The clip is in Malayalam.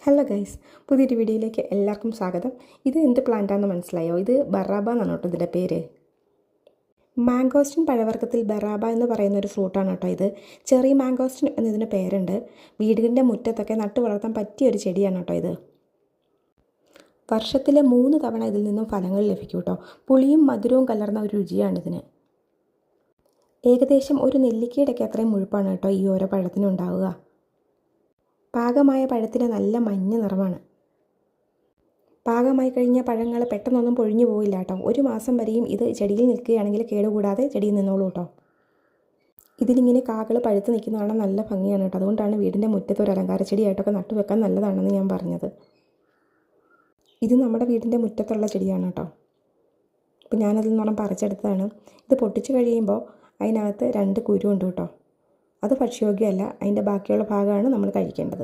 ഹലോ ഗൈസ്, പുതിയൊരു വീഡിയോയിലേക്ക് എല്ലാവർക്കും സ്വാഗതം. ഇത് എന്ത് പ്ലാന്റാണെന്ന് മനസ്സിലായോ? ഇത് ബറാബ എന്നാണ് കേട്ടോ ഇതിൻ്റെ പേര്. മാംഗോസ്റ്റിൻ പഴവർഗ്ഗത്തിൽ ബറാബ എന്ന് പറയുന്ന ഒരു ഫ്രൂട്ടാണ് കേട്ടോ ഇത്. ചെറി മാംഗോസ്റ്റിൻ എന്നതിന് പേരുണ്ട്. വീടിൻ്റെ മുറ്റത്തൊക്കെ നട്ടു വളർത്താൻ പറ്റിയ ഒരു ചെടിയാണ് കേട്ടോ ഇത്. വർഷത്തിലെ 3 തവണ ഇതിൽ നിന്നും ഫലങ്ങൾ ലഭിക്കും കേട്ടോ. പുളിയും മധുരവും കലർന്ന ഒരു രുചിയാണിതിന്. ഏകദേശം ഒരു നെല്ലിക്കയുടെയൊക്കെ അത്രയും മുഴുപ്പാണ് കേട്ടോ ഈ ഓരോ പഴത്തിനുണ്ടാവുക. പാകമായ പഴത്തിന് നല്ല മഞ്ഞ നിറമാണ്. പാകമായി കഴിഞ്ഞ പഴങ്ങൾ പെട്ടെന്നൊന്നും പൊഴിഞ്ഞു പോയില്ല കേട്ടോ. 1 മാസം വരെയും ഇത് ചെടിയിൽ നിൽക്കുകയാണെങ്കിൽ കേടുകൂടാതെ ചെടിയിൽ നിന്നോളൂ കേട്ടോ. ഇതിലിങ്ങനെ കാകൾ പഴുത്ത് നിൽക്കുന്നതാണ് നല്ല ഭംഗിയാണ് കേട്ടോ. അതുകൊണ്ടാണ് വീടിൻ്റെ മുറ്റത്ത് ഒരു അലങ്കാര ചെടിയായിട്ടൊക്കെ നട്ടുവെക്കാൻ നല്ലതാണെന്ന് ഞാൻ പറഞ്ഞത്. ഇത് നമ്മുടെ വീടിൻ്റെ മുറ്റത്തുള്ള ചെടിയാണ് കേട്ടോ. അപ്പോൾ ഞാനതിൽ നിന്നും പറിച്ചെടുത്തതാണ്. ഇത് പൊട്ടിച്ച് കഴിയുമ്പോൾ അതിനകത്ത് 2 കുരു ഉണ്ട് കേട്ടോ. അത് ഭക്ഷ്യയോഗ്യമല്ല. അതിൻ്റെ ബാക്കിയുള്ള ഭാഗമാണ് നമ്മൾ കഴിക്കേണ്ടത്.